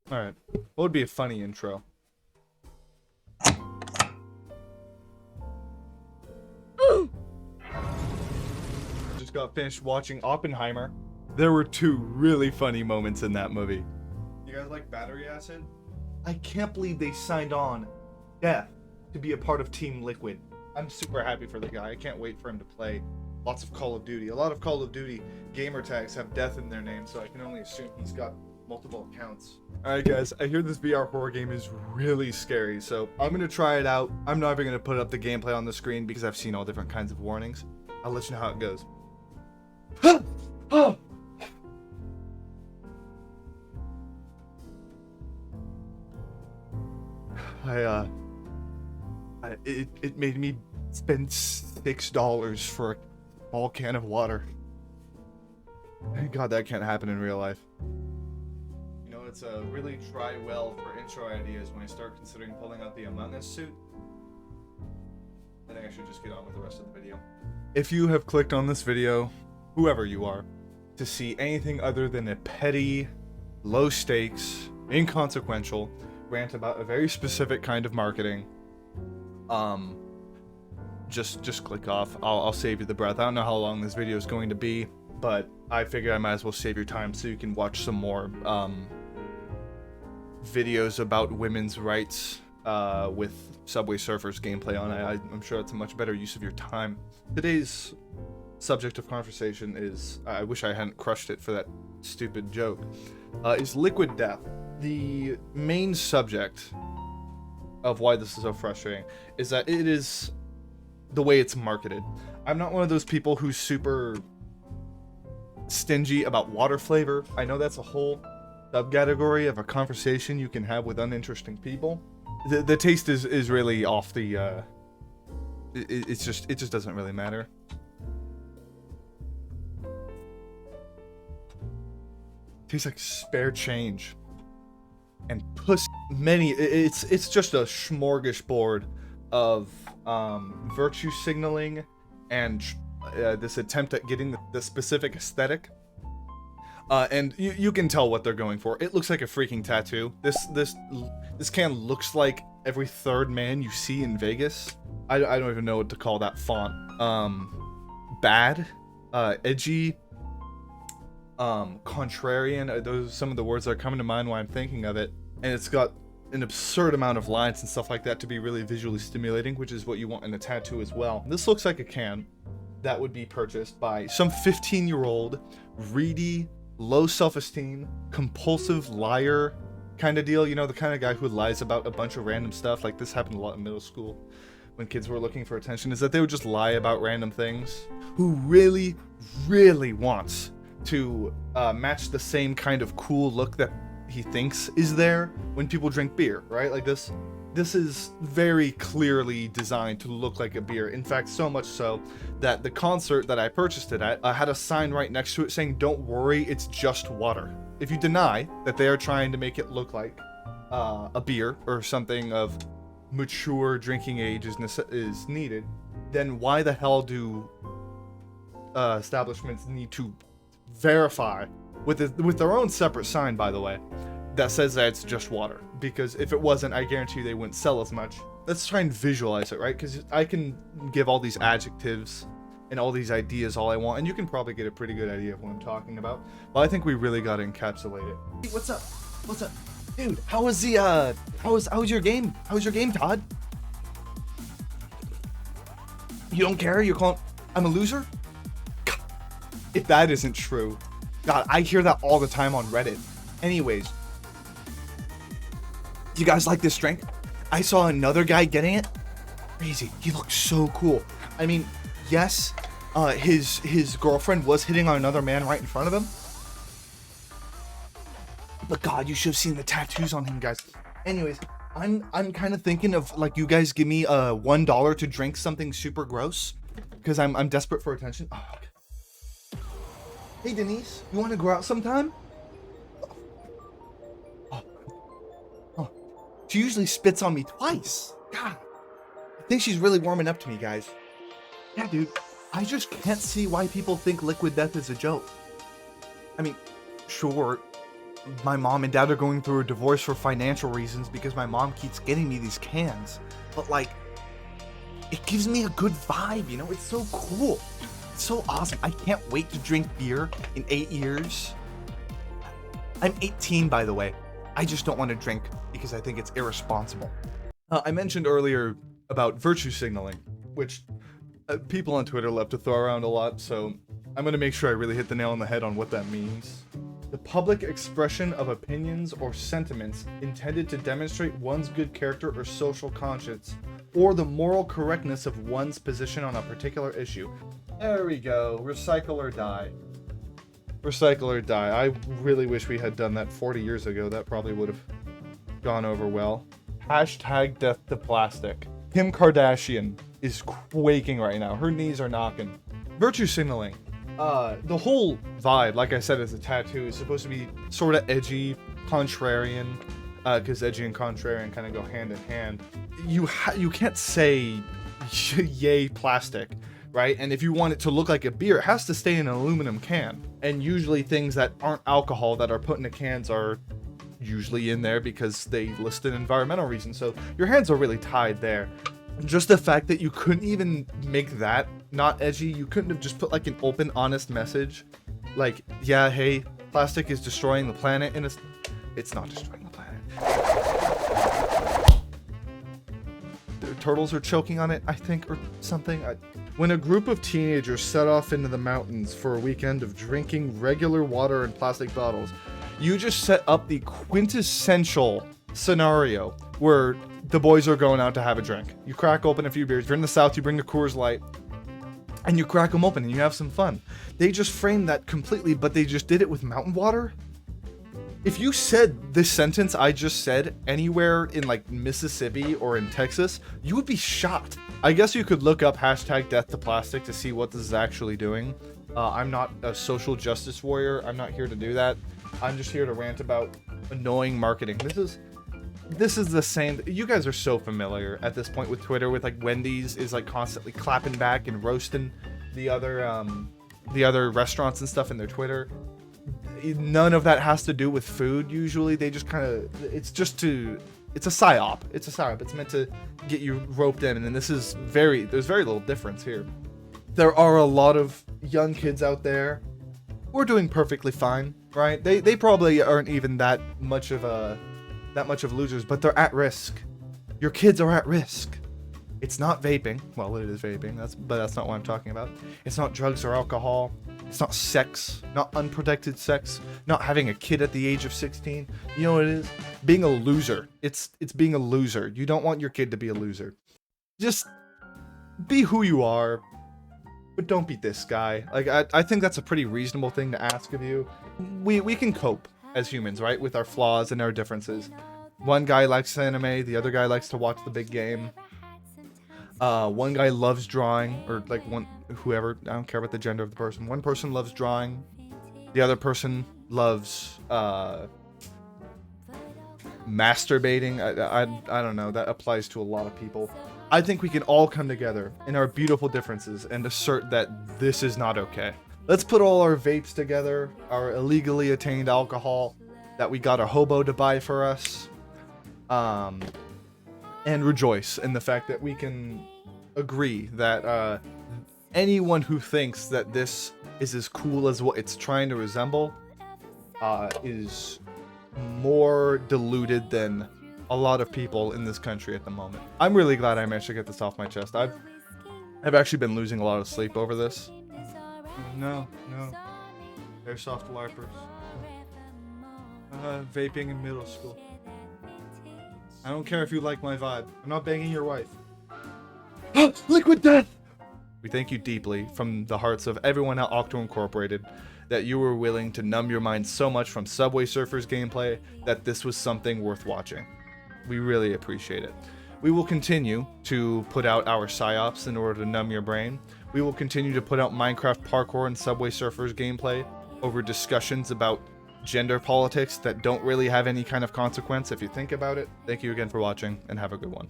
Alright. What would be a funny intro? Just got finished watching Oppenheimer. There were two really funny moments in that movie. You guys like battery acid? I can't believe they signed on Death to be a part of Team Liquid. I'm super happy for the guy. I can't wait for him to play lots of Call of Duty. A lot of Call of Duty gamer tags have Death in their name, so I can only assume he's got multiple accounts. Alright guys, I hear this VR horror game is really scary, so I'm gonna try it out. I'm not even gonna put up the gameplay on the screen because I've seen all different kinds of warnings. I'll let you know how it goes. It made me spend $6 for a small can of water. Thank God that can't happen in real life. You know, it's a really try well for intro ideas when I start considering pulling out the Among Us suit. I think I should just get on with the rest of the video. If you have clicked on this video, whoever you are, to see anything other than a petty, low stakes, inconsequential rant about a very specific kind of marketing, just click off. I'll save you the breath. I don't know how long this video is going to be, but I figured I might as well save your time so you can watch some more videos about women's rights with Subway Surfers gameplay on it. I'm sure it's a much better use of your time. Today's subject of conversation is, I wish I hadn't crushed it for that stupid joke, is liquid death. The main subject of why this is so frustrating is that it is the way it's marketed. I'm not one of those people who's super stingy about water flavor. I know that's a whole subcategory of a conversation you can have with uninteresting people. The taste is really off the it just doesn't really matter. Tastes like spare change and pussy. It's just a smorgasbord of virtue signaling and this attempt at getting the specific aesthetic. And you can tell what they're going for. It looks like a freaking tattoo. This can looks like every third man you see in Vegas. I don't even know what to call that font. Bad, edgy, contrarian. Those are some of the words that are coming to mind while I'm thinking of it. And it's got an absurd amount of lines and stuff like that to be really visually stimulating, which is what you want in a tattoo as well. This looks like a can that would be purchased by some 15-year-old, greedy, low self-esteem, compulsive liar kind of deal. You know, the kind of guy who lies about a bunch of random stuff. Like, this happened a lot in middle school when kids were looking for attention, is that they would just lie about random things. Who really, really wants to match the same kind of cool look that he thinks is there when people drink beer, right? Like this is very clearly designed to look like a beer. In fact, so much so that the concert that I purchased it at had a sign right next to it saying, "Don't worry, it's just water." If you deny that they are trying to make it look like a beer or something of mature drinking age is needed, then why the hell do establishments need to verify with their own separate sign, by the way, that says that it's just water? Because if it wasn't, I guarantee you they wouldn't sell as much. Let's try and visualize it, right? Because I can give all these adjectives and all these ideas all I want, and you can probably get a pretty good idea of what I'm talking about. But I think we really got to encapsulate it. Hey, what's up? What's up? Dude, how was your game? How was your game, Todd? You don't care? You're calling I'm a loser? God, if that isn't true. God, I hear that all the time on Reddit. Anyways, you guys like this drink? I saw another guy getting it. Crazy. He looked so cool. I mean, yes, his girlfriend was hitting on another man right in front of him. But God, you should have seen the tattoos on him, guys. Anyways, I'm kind of thinking of, like, you guys give me $1 to drink something super gross because I'm desperate for attention. Oh, okay. Hey Denise, you want to go out sometime? Oh. She usually spits on me twice. God, I think she's really warming up to me, guys. Yeah, dude, I just can't see why people think liquid death is a joke. I mean, sure, my mom and dad are going through a divorce for financial reasons because my mom keeps getting me these cans. But like, it gives me a good vibe, you know? It's so cool. It's so awesome. I can't wait to drink beer in 8 years. I'm 18, by the way. I just don't want to drink because I think it's irresponsible. I mentioned earlier about virtue signaling, which people on Twitter love to throw around a lot, so I'm going to make sure I really hit the nail on the head on what that means. The public expression of opinions or sentiments intended to demonstrate one's good character or social conscience, or the moral correctness of one's position on a particular issue. There we go. Recycle or die. Recycle or die. I really wish we had done that 40 years ago. That probably would have gone over well. Hashtag death to plastic. Kim Kardashian is quaking right now. Her knees are knocking. Virtue signaling. The whole vibe, like I said, as a tattoo is supposed to be sort of edgy, contrarian, because edgy and contrarian kind of go hand in hand. You can't say yay plastic, right? And if you want it to look like a beer, it has to stay in an aluminum can. And usually things that aren't alcohol that are put in the cans are usually in there because they listed environmental reasons. So your hands are really tied there. Just the fact that you couldn't even make that not edgy, you couldn't have just put like an open, honest message. Like, yeah, hey, plastic is destroying the planet, and it's not destroying the planet. The turtles are choking on it, I think, or something. When a group of teenagers set off into the mountains for a weekend of drinking regular water in plastic bottles, you just set up the quintessential scenario where the boys are going out to have a drink. You crack open a few beers. If you're in the South, you bring the Coors Light, and you crack them open and you have some fun. They just framed that completely, but they just did it with mountain water. If you said this sentence I just said anywhere in like Mississippi or in Texas, you would be shocked. I guess you could look up hashtag death to plastic to see what this is actually doing. I'm not a social justice warrior. I'm not here to do that. I'm just here to rant about annoying marketing. This is the same. You guys are so familiar at this point with Twitter, with like Wendy's is like constantly clapping back and roasting the other restaurants and stuff in their Twitter. None of that has to do with food. Usually they just kind of, it's a psyop. It's a psyop. It's meant to get you roped in, and there's very little difference here. There are a lot of young kids out there who are doing perfectly fine, right? They probably aren't even that much of losers, but they're at risk. Your kids are at risk. It's not vaping. Well, it is vaping. But that's not what I'm talking about. It's not drugs or alcohol. It's not sex. Not unprotected sex. Not having a kid at the age of 16. You know what it is? Being a loser. It's being a loser. You don't want your kid to be a loser. Just be who you are, but don't be this guy. Like, I think that's a pretty reasonable thing to ask of you. We can cope as humans, right? With our flaws and our differences. One guy likes anime, the other guy likes to watch the big game. One guy loves drawing, or like whoever, I don't care about the gender of the person. One person loves drawing, the other person loves masturbating. I don't know, that applies to a lot of people. I think we can all come together in our beautiful differences and assert that this is not okay. Let's put all our vapes together, our illegally attained alcohol that we got a hobo to buy for us, and rejoice in the fact that we can agree that anyone who thinks that this is as cool as what it's trying to resemble is more deluded than a lot of people in this country at the moment. I'm really glad I managed to get this off my chest. I've actually been losing a lot of sleep over this. No. Airsoft LARPers. Vaping in middle school. I don't care if you like my vibe. I'm not banging your wife. Liquid death! We thank you deeply from the hearts of everyone at Octo Incorporated that you were willing to numb your mind so much from Subway Surfers gameplay that this was something worth watching. We really appreciate it. We will continue to put out our psyops in order to numb your brain. We will continue to put out Minecraft parkour and Subway Surfers gameplay over discussions about gender politics that don't really have any kind of consequence if you think about it. Thank you again for watching, and have a good one.